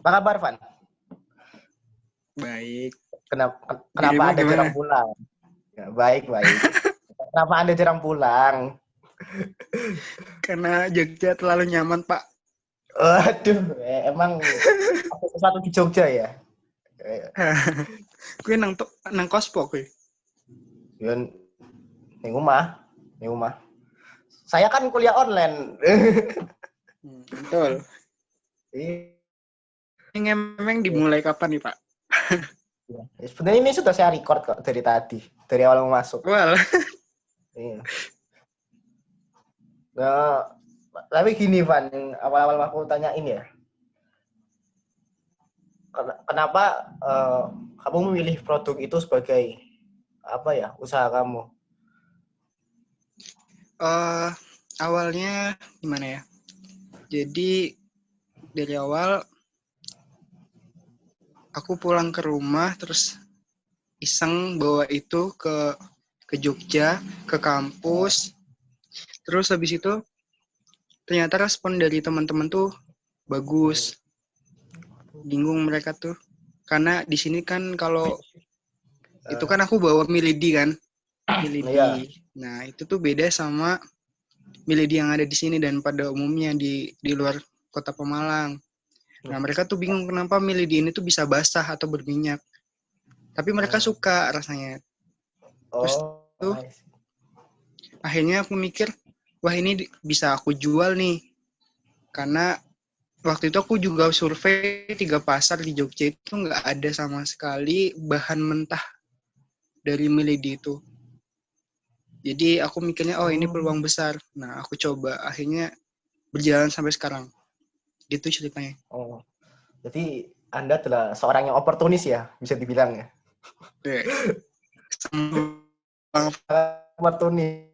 Apa kabar, Van? Baik. Kenapa Anda jarang pulang? Ya, baik. Kenapa Anda jarang pulang? Karena Jogja terlalu nyaman, Pak. Aduh, emang ada sesuatu di Jogja ya? Gue nang kos po gue. Yun, ning rumah. Saya kan kuliah online. Betul. Ini memang dimulai kapan nih, Pak? Ya, sebenarnya ini sudah saya record kok dari tadi, dari awal mau masuk. Well. Iya. Nah, tapi gini, Van, awal-awal aku tanyain ya. Kenapa kamu memilih produk itu sebagai usaha kamu? Awalnya gimana ya? Jadi dari awal aku pulang ke rumah terus iseng bawa itu ke Jogja, ke kampus. Terus habis itu ternyata respon dari teman-teman tuh bagus. Bingung mereka tuh. Karena di sini kan kalau itu kan aku bawa Milady kan. Milady. Nah, itu tuh beda sama Milady yang ada di sini dan pada umumnya di luar Kota Pemalang. Nah, mereka tuh bingung kenapa Milady ini tuh bisa basah atau berminyak. Tapi mereka suka rasanya. Terus tuh akhirnya aku mikir, wah ini bisa aku jual nih. Karena waktu itu aku juga survei 3 pasar di Jogja itu nggak ada sama sekali bahan mentah dari Milady itu. Jadi aku mikirnya, oh ini peluang besar. Nah, aku coba. Akhirnya berjalan sampai sekarang. Gitu ceritanya. Oh, jadi Anda adalah seorang yang oportunis ya, bisa dibilang ya? Oportunis.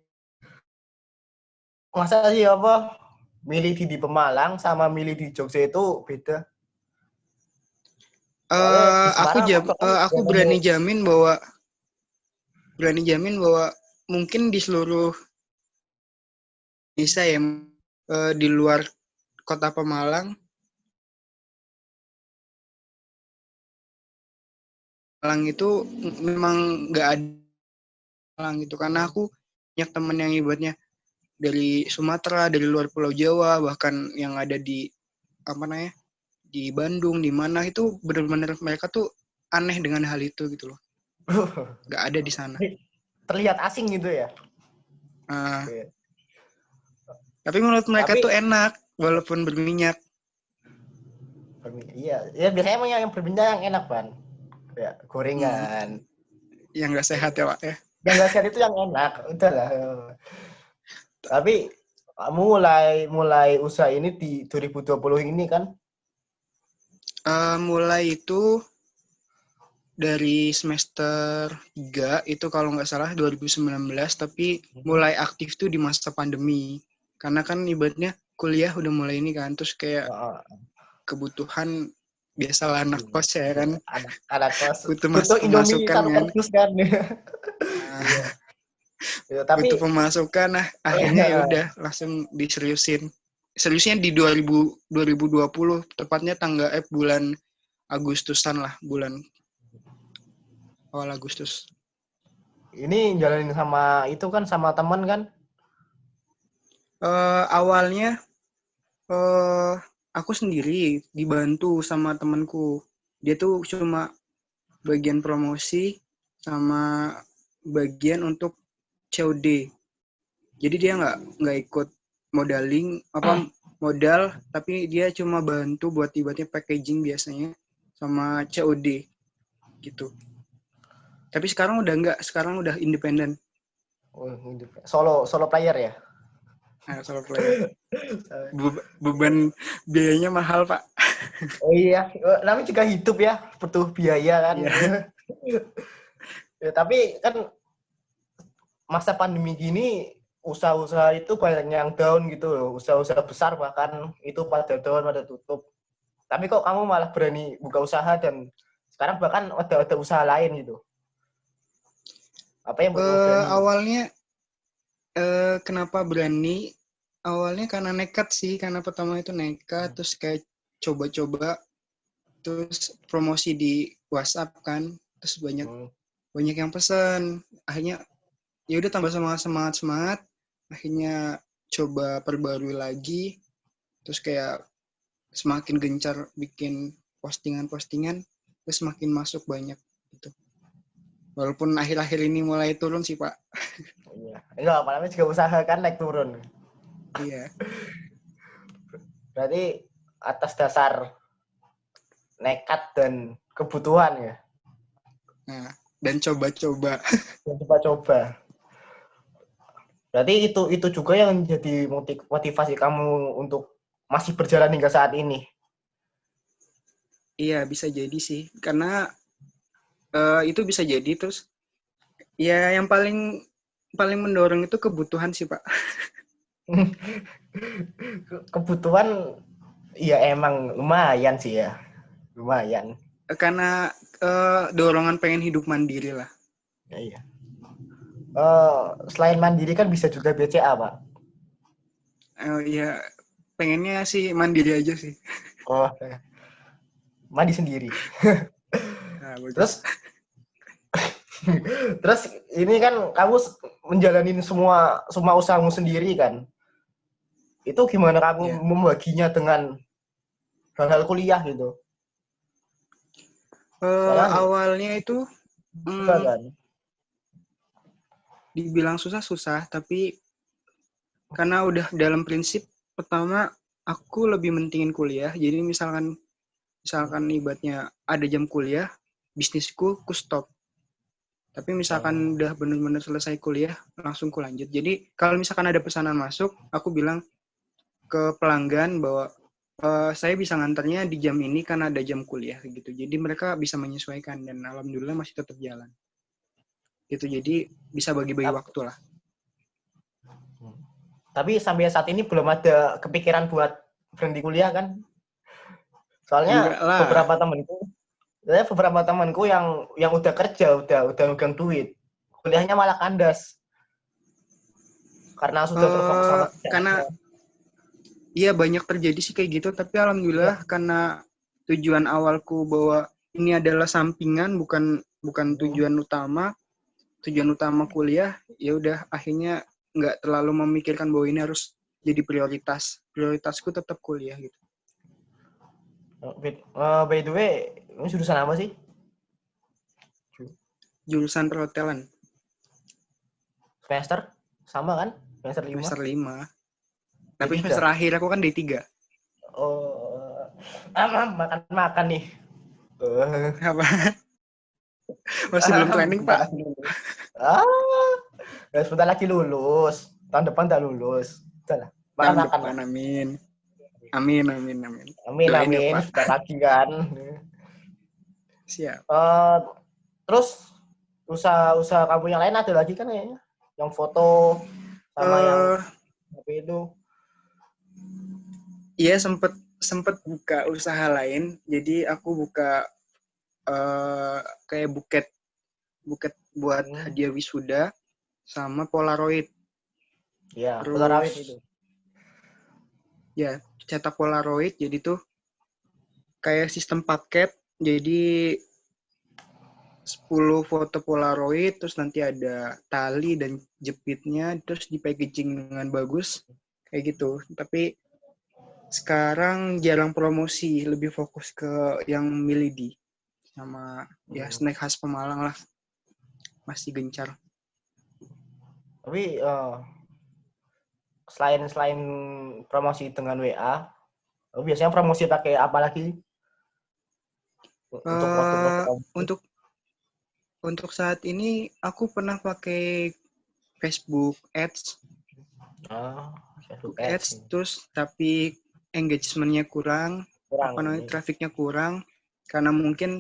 Masa sih milih di Pemalang sama milih di Jogja itu beda? Aku berani jamin bahwa mungkin di seluruh Indonesia ya, di luar Kota Pemalang itu memang nggak ada Pemalang gitu, karena aku banyak teman yang ibaratnya dari Sumatera, dari luar Pulau Jawa, bahkan yang ada di di Bandung, di mana itu benar-benar mereka tuh aneh dengan hal itu gitu loh. Nggak ada di sana. Terlihat asing gitu ya? Tapi menurut mereka tuh enak walaupun berminyak. Iya, ya biasanya emang yang berminyak yang enak, Ban. Ya, gorengan. Yang nggak sehat ya, Pak ya. Yang nggak sehat itu yang enak, udahlah. Tapi kamu mulai usaha ini di 2020 ini kan? Mulai itu dari semester 3 itu kalau nggak salah 2019, tapi mulai aktif tuh di masa pandemi. Karena kan ibaratnya kuliah udah mulai ini kan, terus kayak kebutuhan biasalah anak kos ya kan. Anak kos butuh Indomie pemasukan satu kan. kardus kan. Tapi butuh pemasukan, nah akhirnya ya udah langsung diseriusin. Seriusnya di 2020, tepatnya bulan Agustusan lah, bulan awal Agustus. Ini jalanin sama itu kan, sama teman kan? Awalnya aku sendiri dibantu sama temanku. Dia tuh cuma bagian promosi sama bagian untuk COD. Jadi dia nggak ikut modal, tapi dia cuma bantu buat ibaratnya packaging biasanya sama COD gitu. Tapi sekarang udah enggak, sekarang udah independen. Solo player ya? Solo player. Beban biayanya mahal, Pak. Oh iya, namanya juga hidup ya, butuh biaya kan. Yeah. Ya, tapi kan masa pandemi gini usaha-usaha itu banyak yang down gitu loh. Usaha-usaha besar bahkan itu pada down, pada tutup. Tapi kok kamu malah berani buka usaha dan sekarang bahkan ada usaha lain gitu. Apa yang buat berani? Awalnya kenapa berani? Awalnya karena nekat sih, karena pertama itu nekat, terus kayak coba-coba terus promosi di WhatsApp kan, terus banyak yang pesan. Akhirnya ya udah tambah semangat, akhirnya coba perbarui lagi, terus kayak semakin gencar bikin postingan, terus semakin masuk banyak gitu. Walaupun akhir-akhir ini mulai turun sih, Pak. Iya. Enggak, apa namanya juga usaha kan naik turun. Iya. Berarti atas dasar nekat dan kebutuhan ya. Nah, dan coba-coba. Dan coba-coba. Berarti itu juga yang jadi motivasi kamu untuk masih berjalan hingga saat ini. Iya, bisa jadi sih. Karena itu bisa jadi terus ya yang paling mendorong itu kebutuhan sih, Pak. Kebutuhan ya emang lumayan sih ya. Lumayan. Karena dorongan pengen hidup mandiri lah. Ya, iya. Selain mandiri kan bisa juga BCA, Pak. Ya pengennya sih mandiri aja sih. Oh, mandi sendiri. Nah, bagus. Terus ini kan kamu menjalanin semua usahamu sendiri kan. Itu gimana kamu Ya. membaginya dengan hal-hal kuliah gitu? Awalnya itu Susah kan? dibilang susah, tapi karena udah dalam prinsip pertama aku lebih mentingin kuliah. Jadi misalkan ibaratnya ada jam kuliah, bisnisku ku stop. Tapi misalkan udah benar-benar selesai kuliah, langsung ku lanjut. Jadi kalau misalkan ada pesanan masuk, aku bilang ke pelanggan bahwa saya bisa nganternya di jam ini karena ada jam kuliah gitu. Jadi mereka bisa menyesuaikan dan alhamdulillah masih tetap jalan. Gitu. Jadi bisa bagi-bagi waktu lah. Tapi sampai saat ini belum ada kepikiran buat berhenti kuliah kan? Soalnya beberapa temanku yang udah kerja, udah megang duit, kuliahnya malah kandas. Karena sudah terfokus sama kerja. Karena iya banyak terjadi sih kayak gitu, tapi alhamdulillah karena tujuan awalku bahwa ini adalah sampingan bukan tujuan utama. Tujuan utama kuliah, ya udah akhirnya nggak terlalu memikirkan bahwa ini harus jadi prioritas. Prioritasku tetap kuliah gitu. By the way, ini jurusan apa sih? Jurusan perhotelan. Semester? Sama kan? Semester 5? Semester 5. Tapi semester akhir aku kan D3. Oh, makan nih. Apa? Masih belum planning, Pak. Sebentar lagi lulus. Tahun depan udah lulus. Udah lah. Makan. Amin. Amin. Sudah lagi kan. Siap. Terus usaha kamu yang lain ada lagi kan kayaknya? Yang foto sama yang apa itu? Iya sempet buka usaha lain. Jadi aku buka kayak buket buat hadiah wisuda sama Polaroid. Ya, Polaroid itu. Ya, cetak Polaroid. Jadi tuh kayak sistem paket. Jadi 10 foto Polaroid, terus nanti ada tali dan jepitnya, terus di packaging dengan bagus. Kayak gitu. Tapi sekarang jarang promosi, lebih fokus ke yang milidi. Sama ya snack khas Pemalang lah. Masih gencar. Tapi selain promosi dengan WA, biasanya promosi pakai apa lagi? Untuk saat ini aku pernah pakai Facebook Ads. Facebook Ads terus tapi engagement-nya kurang. Traffic-nya kurang karena mungkin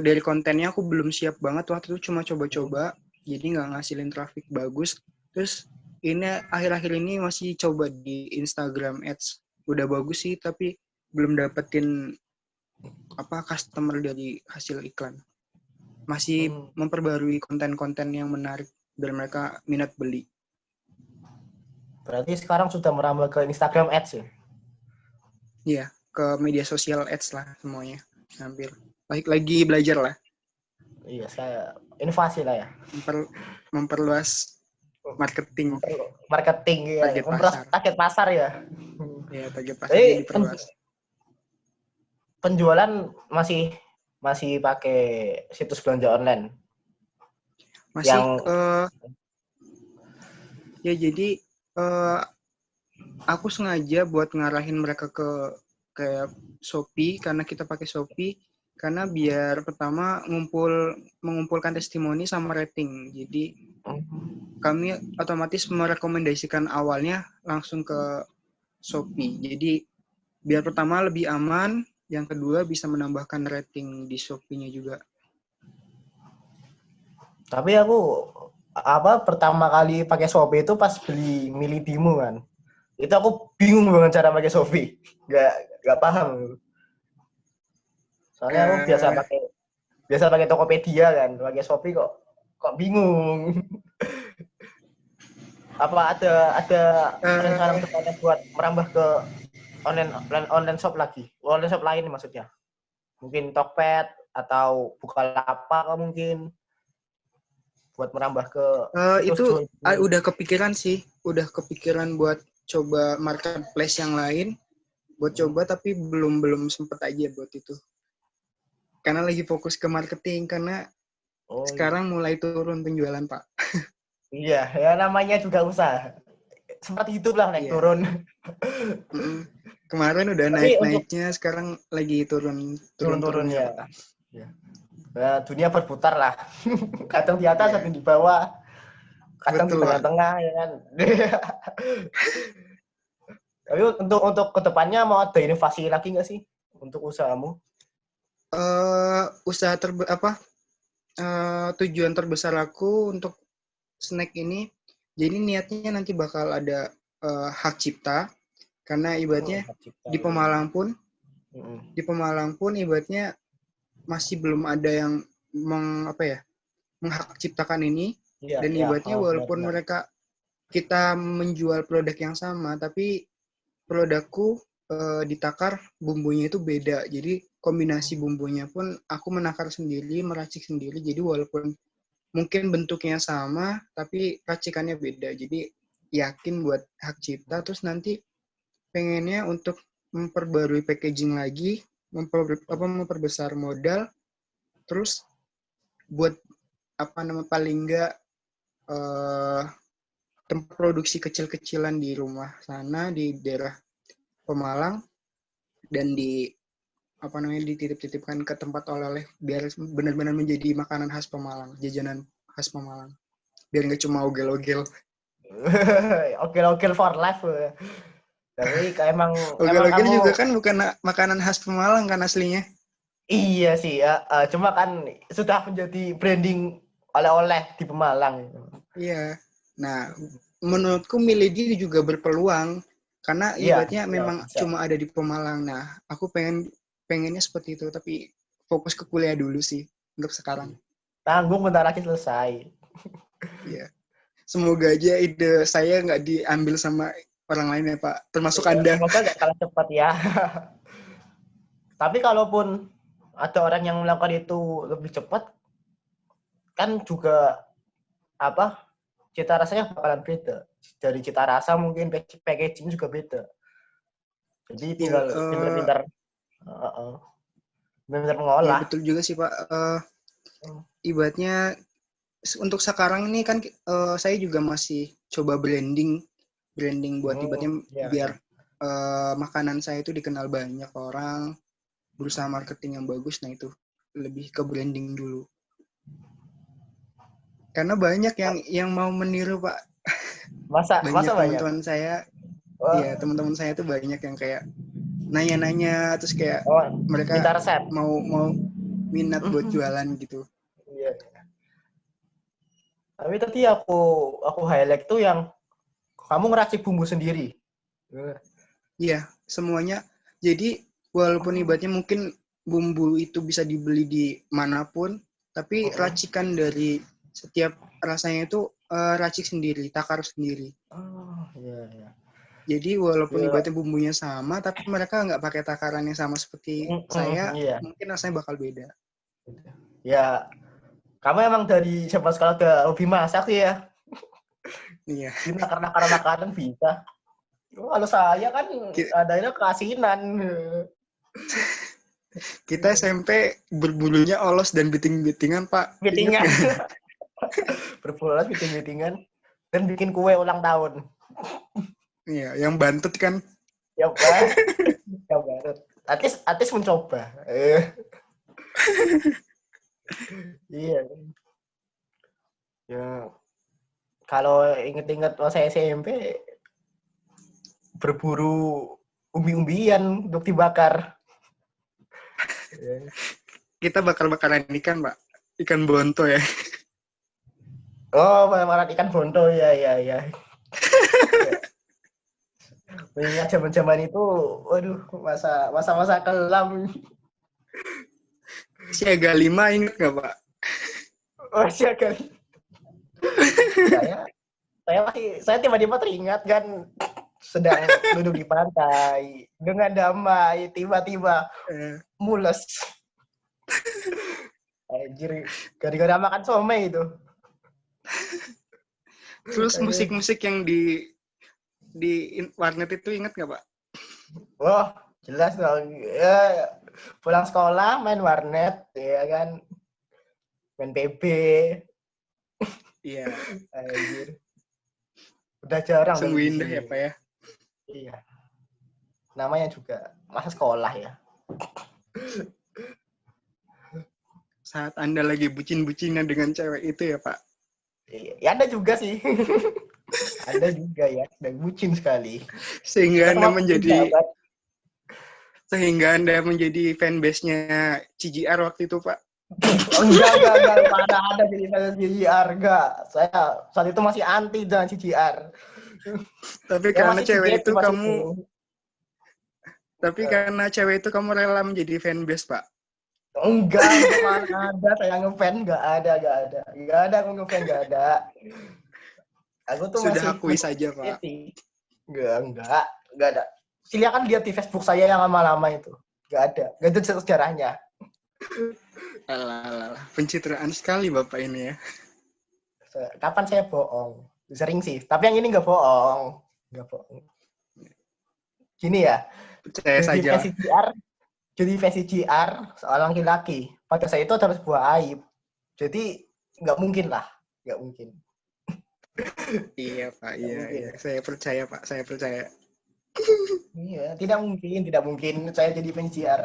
dari kontennya aku belum siap banget waktu itu, cuma coba-coba jadi nggak ngasilin traffic bagus. Terus ini akhir-akhir ini masih coba di Instagram Ads, udah bagus sih tapi belum dapetin customer dari hasil iklan. Masih memperbarui konten-konten yang menarik biar mereka minat beli. Berarti sekarang sudah merambah ke Instagram Ads ya? Iya, ke media sosial ads lah semuanya hampir. Lagi belajar lah. Iya, saya inovasi lah ya. Memperluas marketing, Marketing ya, target pasar. target pasar ya. Ya, target pasarnya diperluas. Penjualan masih pakai situs belanja online. Masih Yang ya jadi aku sengaja buat ngarahin mereka ke kayak Shopee, karena kita pakai Shopee karena biar pertama mengumpulkan testimoni sama rating. Jadi kami otomatis merekomendasikan awalnya langsung ke Shopee. Jadi biar pertama lebih aman, yang kedua bisa menambahkan rating di Shopee-nya juga. Tapi aku pertama kali pakai Shopee itu pas beli Mili Bimo kan. Itu aku bingung banget cara pakai Shopee. Gak paham. Soalnya aku biasa pakai Tokopedia kan, pakai Shopee kok bingung. Apa ada rencana kedepannya buat merambah ke online shop lagi? Online shop lain maksudnya. Mungkin Tokped atau Bukalapak mungkin buat merambah ke itu udah kepikiran sih, udah kepikiran buat coba marketplace yang lain, buat coba tapi belum sempet aja buat itu. Karena lagi fokus ke marketing, karena sekarang mulai turun penjualan, Pak. Iya, ya namanya juga usaha. Sempat hidup lah naik turun. Kemarin udah naik-naiknya, sekarang lagi turun-turunnya. Ya. Nah, dunia berputar lah. Kadang di atas, kadang di bawah. Kadang di tengah-tengah ya kan. Tapi untuk kedepannya mau ada inovasi lagi nggak sih untuk usahamu? Tujuan terbesar aku untuk snack ini, jadi niatnya nanti bakal ada hak cipta, karena ibaratnya di Pemalang pun ibaratnya masih belum ada yang menghak ciptakan ini, dan ibaratnya walaupun kita menjual produk yang sama, tapi produkku ditakar bumbunya itu beda. Jadi kombinasi bumbunya pun aku menakar sendiri, meracik sendiri. Jadi walaupun mungkin bentuknya sama, tapi racikannya beda. Jadi yakin buat hak cipta. Terus nanti pengennya untuk memperbarui packaging lagi, memperbesar modal. Terus buat paling enggak tempat produksi kecil-kecilan di rumah sana di daerah Pemalang, dan dititip-titipkan ke tempat oleh-oleh biar benar-benar menjadi makanan khas Pemalang, jajanan khas Pemalang. Biar nggak cuma ogel-ogel. Ogel-ogel for life. Tapi emang ogel-ogel juga kan bukan makanan khas Pemalang kan aslinya. Iya sih ya, cuma kan sudah menjadi branding oleh-oleh di Pemalang. Iya. Nah, menurutku Milady juga berpeluang karena ibaratnya memang cuma ada di Pemalang. Nah, aku pengennya seperti itu, tapi fokus ke kuliah dulu sih untuk sekarang. Tanggung bentar lagi selesai. Iya. Semoga aja ide saya nggak diambil sama orang lain ya Pak, termasuk Anda. Semoga nggak kalah cepat ya. Tapi kalaupun ada orang yang melakukan itu lebih cepat, kan juga cita rasanya bakalan beda. Dari cita rasa mungkin packaging juga beda. Jadi tinggal pintar-pintar mengolah. Ya, betul juga sih Pak. Ibaratnya untuk sekarang ini kan saya juga masih coba branding buat ibaratnya biar makanan saya itu dikenal banyak orang, berusaha marketing yang bagus. Nah itu lebih ke branding dulu. Karena banyak yang mau meniru Pak. Masa teman-teman saya, iya teman-teman saya tuh banyak yang kayak nanya-nanya, terus kayak mereka mau minat buat jualan gitu. Iya. Tapi tadi aku highlight tuh yang kamu ngeracik bumbu sendiri. Iya, semuanya. Jadi walaupun ibaratnya mungkin bumbu itu bisa dibeli di manapun, tapi racikan dari setiap rasanya itu racik sendiri, takar sendiri. Oh, iya. Jadi walaupun Ya, ibaratnya bumbunya sama, tapi mereka nggak pakai takaran yang sama seperti saya, iya. mungkin rasanya bakal beda. Ya, kamu emang dari zaman sekolah udah hobi masak sih ya? Iya. Di nakar-nakar makanan bisa. Oh, kalau saya kan Ki- adanya keasinan. Kita SMP berbulunya olos dan beting-betingan, Pak. Ingat Meetingan. nggak? Berbulan meeting-meetingan. Dan bikin kue ulang tahun. Iya, yang bantet kan. Ya, Pak. Ya, baru. Atis mencoba. Iya. Ya, kalau inget-inget masa SMP, berburu umbi-umbian untuk dibakar. Kita bakar-bakaran ikan, Pak. Ikan bonto ya. Oh, malah ikan bonto, ya, ya, ya. Mengingat zaman-zaman itu, waduh, masa kelam. Siaga 5 ingat nggak, Pak? Oh, siaga. saya saya tiba-tiba teringat kan sedang duduk di pantai dengan damai, tiba-tiba Eh, mules. Anjir, gara-gara makan somai itu. Terus musik-musik yang di warnet itu ingat nggak, Pak? Wah, jelas dong. Ya, pulang sekolah main warnet, ya kan, main PB. Iya. Anjir. Udah jarang tapi Sungguh di indah sini. ya, Pak ya. Iya. Namanya juga masa sekolah ya. Saat Anda lagi bucin-bucinan dengan cewek itu ya, Pak. Iya. Ya Anda juga sih. Anda juga ya, dan bucin sekali. Sehingga Kita Anda semua menjadi pejabat. fanbase-nya CGR waktu itu, Pak. Enggak. Mana ada jadi fans CGR, enggak. Saya saat itu masih anti dengan CGR. Tapi Ya karena masih cewek digetu itu pas itu. kamu Tapi karena cewek itu kamu rela menjadi fanbase, Pak. Enggak mana ada saya ngefans, enggak ada aku ngefans, enggak ada. Aku tuh Sudah masih akui saja, Pak. enggak ada. Silakan lihat di Facebook saya yang lama-lama itu. Enggak ada sejarahnya. Alah, pencitraan sekali Bapak ini ya. Kapan saya bohong? Sering sih, tapi yang ini enggak bohong. Gini ya, Percaya jadi saja. fans CGR, seorang laki-laki. Pada saya itu adalah sebuah aib. Jadi nggak mungkin lah, nggak mungkin. Iya, Pak. Nggak Iya. mungkin. Saya percaya, Pak. Saya percaya. Iya, tidak mungkin saya jadi fans CGR.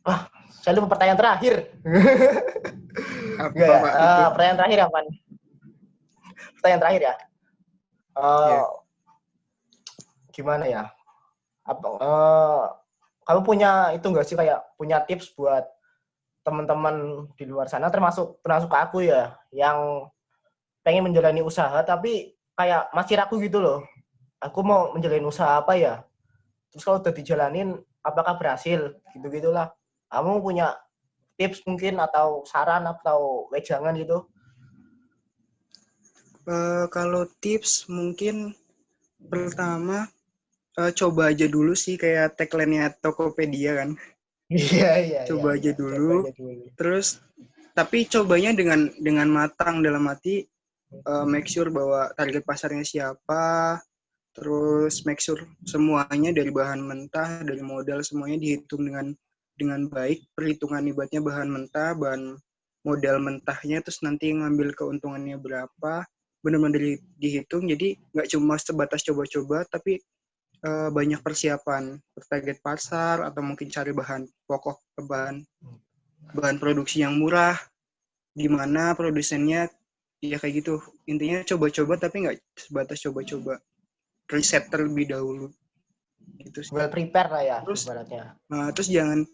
Ah, saya lupa pertanyaan terakhir. Apa, Enggak ya? Pak, itu? Pertanyaan terakhir apa nih? Pertanyaan terakhir ya. Iya. Gimana ya? Apa? Kamu punya itu nggak sih, kayak punya tips buat teman-teman di luar sana, termasuk aku ya, yang pengen menjalani usaha tapi kayak masih ragu gitu loh. Aku mau menjalani usaha apa ya? Terus kalau udah dijalanin, apakah berhasil? Gitu-gitulah. Kamu punya tips mungkin atau saran atau wejangan gitu? Kalau tips mungkin pertama coba aja dulu sih kayak tagline-nya Tokopedia kan. Iya. Coba aja Coba dulu. aja dulu. Terus tapi cobanya dengan matang, dalam arti make sure bahwa target pasarnya siapa, terus make sure semuanya dari bahan mentah, dari modal semuanya dihitung dengan baik, perhitungan ibaratnya bahan mentah, bahan modal mentahnya, terus nanti ngambil keuntungannya berapa, benar-benar dihitung. Jadi nggak cuma sebatas coba-coba, tapi banyak persiapan, target pasar atau mungkin cari bahan pokok, bahan produksi yang murah, gimana produsennya, ya kayak gitu. Intinya coba-coba tapi nggak sebatas coba-coba, riset terlebih dahulu gitu sih. Well prepare lah ya Terus ibaratnya. terus jangan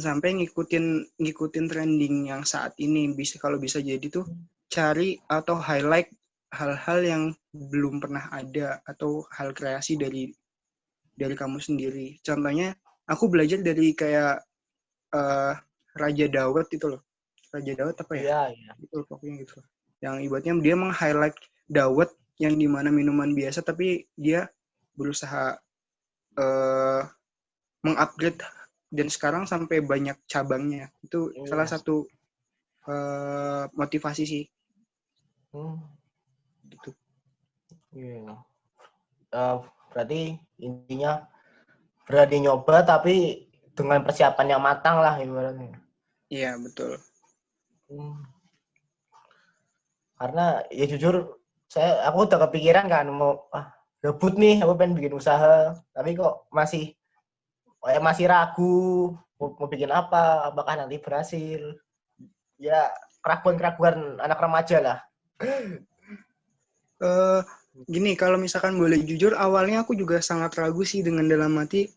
sampai ngikutin trending yang saat ini. Kalau bisa jadi tuh cari atau highlight hal-hal yang belum pernah ada atau hal kreasi dari kamu sendiri. Contohnya aku belajar dari kayak Raja Dawet itu loh. Raja Dawet apa ya? Iya. Itu pokoknya gitu. Yang ibaratnya dia meng-highlight dawet yang dimana minuman biasa, tapi dia berusaha mengupgrade dan sekarang sampai banyak cabangnya. Itu salah Iya. satu motivasi sih. Hmm. Gitu. Iya. Berarti intinya berani nyoba tapi dengan persiapan yang matang lah ibaratnya. Iya, betul. Karena ya jujur aku udah kepikiran kan mau debut nih, aku pengen bikin usaha tapi kok masih ragu mau bikin apa, apakah nanti berhasil. Ya keraguan-keraguan anak remaja lah. Gini, kalau misalkan boleh jujur, awalnya aku juga sangat ragu sih dengan dalam hati,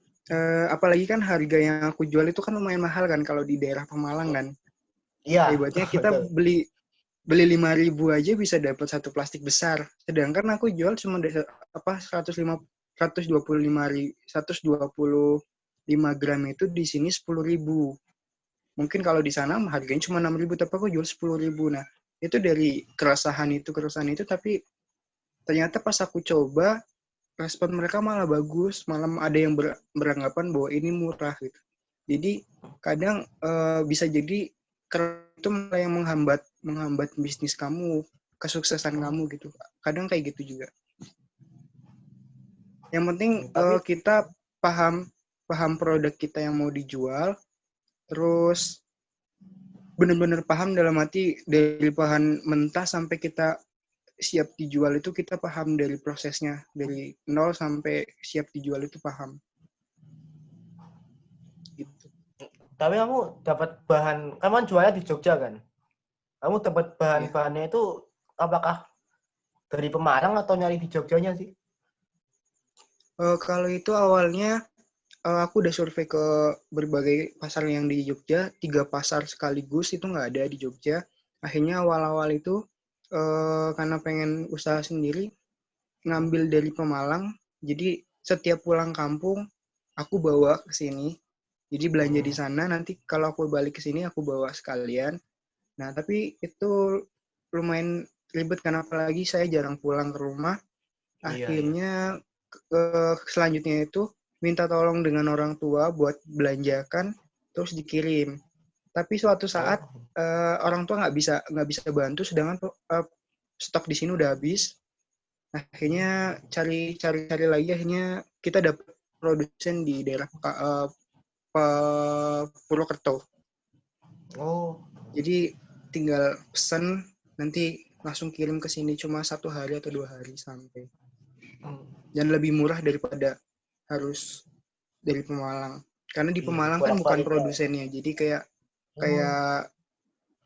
apalagi kan harga yang aku jual itu kan lumayan mahal kan kalau di daerah Pemalang kan. Iya, Hebatnya kita betul. beli 5.000 aja bisa dapat satu plastik besar. Sedangkan aku jual cuma 125 gram itu di sini 10.000. Mungkin kalau di sana harganya cuma 6.000 tapi aku jual 10.000. Nah, itu dari keresahan itu tapi ternyata pas aku coba respon mereka malah bagus, malah ada yang beranggapan bahwa ini murah gitu. Jadi kadang bisa jadi itu malah yang menghambat bisnis kamu, kesuksesan kamu gitu. Kadang kayak gitu juga. Yang penting kita paham produk kita yang mau dijual, terus benar-benar paham dalam arti dari bahan mentah sampai kita siap dijual itu kita paham dari prosesnya, dari nol sampai siap dijual itu paham. Gitu. Tapi kamu dapat bahan, kamu kan jualnya di Jogja kan? Kamu dapat bahan-bahannya itu apakah dari Pemalang atau nyari di Jogjanya sih? Kalau itu awalnya aku udah survei ke berbagai pasar yang di Jogja, 3 pasar sekaligus itu nggak ada di Jogja. Akhirnya awal-awal itu karena pengen usaha sendiri, ngambil dari Pemalang. Jadi setiap pulang kampung aku bawa ke sini. Jadi belanja di sana, nanti kalau aku balik ke sini aku bawa sekalian. Nah, tapi itu lumayan ribet karena apalagi saya jarang pulang ke rumah. Akhirnya selanjutnya itu minta tolong dengan orang tua buat belanjakan terus dikirim. Tapi suatu saat orang tua nggak bisa bantu, sedangkan stok di sini udah habis. Akhirnya cari lagi, akhirnya kita dapat produsen di daerah Purwokerto. Oh. Jadi tinggal pesan, nanti langsung kirim ke sini cuma 1 hari atau 2 hari sampai. Dan lebih murah daripada harus dari Pemalang. Karena di Pemalang kan bukan produsennya, jadi kayak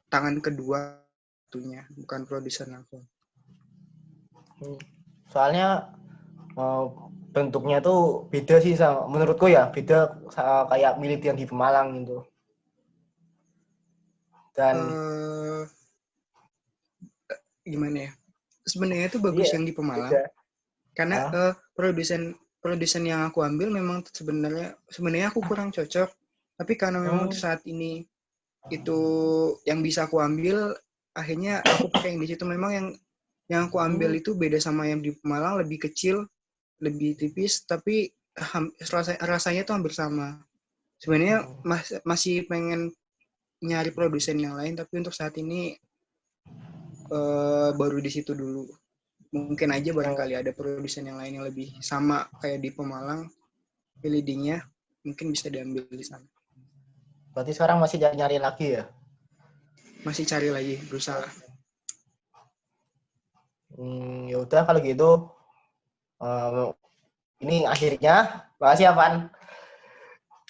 tangan kedua satunya, bukan produsen langsung. Soalnya bentuknya tuh beda sih sama, menurutku ya beda kayak milik yang di Pemalang gitu. Dan gimana ya? Sebenarnya itu bagus yang di Pemalang. Beda. Karena produsen yang aku ambil memang sebenarnya aku kurang cocok. Tapi karena memang saat ini itu yang bisa aku ambil, akhirnya aku pakai yang di situ. Memang yang aku ambil itu beda sama yang di Pemalang, lebih kecil, lebih tipis, tapi rasanya tuh hampir sama. Sebenarnya masih pengen nyari produsen yang lain, tapi untuk saat ini baru di situ dulu. Mungkin aja barangkali ada produsen yang lain yang lebih sama kayak di Pemalang, leadingnya mungkin bisa diambil di sana. Berarti sekarang masih nyari lagi ya? Masih cari lagi, berusaha. Ya udah kalau gitu, ini akhirnya. Makasih ya, Van.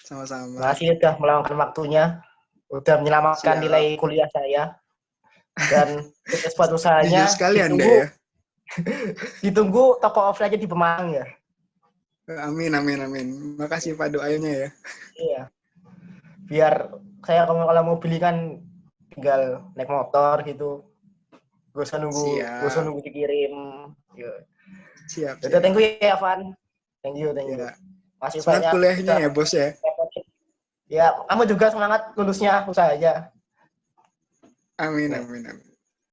Sama-sama. Makasih udah meluangkan waktunya, udah menyelamatkan nilai kuliah saya. Dan sepatu usahanya ditunggu toko offline-nya di Pemalang ya. Amin. Makasih Pak doanya ya. Iya. Biar saya kalau mau beli kan tinggal naik motor gitu. Gak usah nunggu dikirim. Siap. Udah, thank you ya, Van. Thank you. Ya. Masih semangat banyak kuliahnya ya, Bos ya. Ya, kamu juga semangat lulusnya usahanya. Amin.